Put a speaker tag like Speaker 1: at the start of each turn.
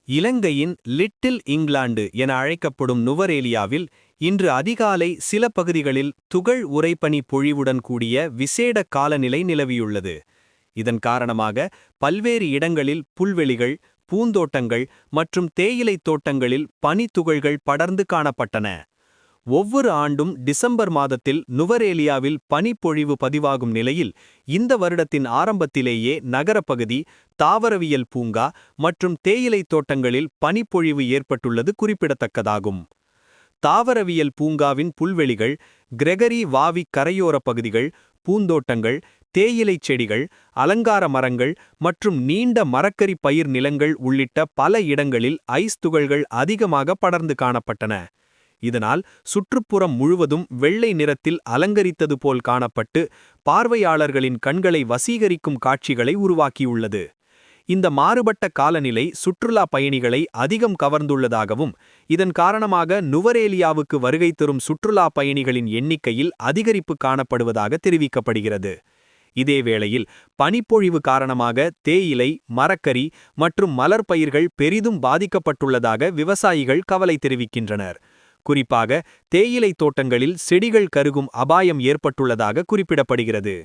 Speaker 1: இலங்கையின் லிட்டில் இங்கிலாந்து என அழைக்கப்படும் நுவரேலியாவில் இன்று அதிகாலை சில பகுதிகளில் துகள் உறைபனி பொழிவுடன் கூடிய விசேட காலநிலை நிலவியுள்ளது. இதன் காரணமாக பல்வேறு இடங்களில் புல்வெளிகள், பூந்தோட்டங்கள் மற்றும் தேயிலைத் தோட்டங்களில் பனித்துகள்கள் படர்ந்து காணப்பட்டன. ஒவ்வொரு ஆண்டும் டிசம்பர் மாதத்தில் நுவரேலியாவில் பனிப்பொழிவு பதிவாகும் நிலையில் இந்த வருடத்தின் ஆரம்பத்திலேயே நகரப்பகுதி, தாவரவியல் பூங்கா மற்றும் தேயிலைத் தோட்டங்களில் பனிப்பொழிவு ஏற்பட்டுள்ளது குறிப்பிடத்தக்கதாகும். தாவரவியல் பூங்காவின் புல்வெளிகள், கிரெகரி வாவி கரையோர பகுதிகள், பூந்தோட்டங்கள், தேயிலைச் செடிகள், அலங்கார மரங்கள் மற்றும் நீண்ட மரக்கறி பயிர் நிலங்கள் உள்ளிட்ட பல இடங்களில் ஐஸ் துகள்கள் அதிகமாக படர்ந்து காணப்பட்டன. இதனால் சுற்றுப்புறம் முழுவதும் வெள்ளை நிறத்தில் அலங்கரித்தது போல் காணப்பட்டு பார்வையாளர்களின் கண்களை வசீகரிக்கும் காட்சிகளை உருவாக்கியுள்ளது. இந்த மாறுபட்ட காலநிலை சுற்றுலா பயணிகளை அதிகம் கவர்ந்துள்ளதாகவும், இதன் காரணமாக நுவரேலியாவுக்கு வருகை தரும் சுற்றுலா பயணிகளின் எண்ணிக்கையில் அதிகரிப்பு காணப்படுவதாக தெரிவிக்கப்படுகிறது. இதேவேளையில் பனிப்பொழிவு காரணமாக தேயிலை, மரக்கறி மற்றும் மலர் பயிர்கள் பெரிதும் பாதிக்கப்பட்டுள்ளதாக விவசாயிகள் கவலை தெரிவிக்கின்றனர். குறிப்பாக தேயிலை தோட்டங்களில் செடிகள் கருகும் அபாயம் ஏற்பட்டுள்ளதாக குறிப்பிடப்படுகிறது.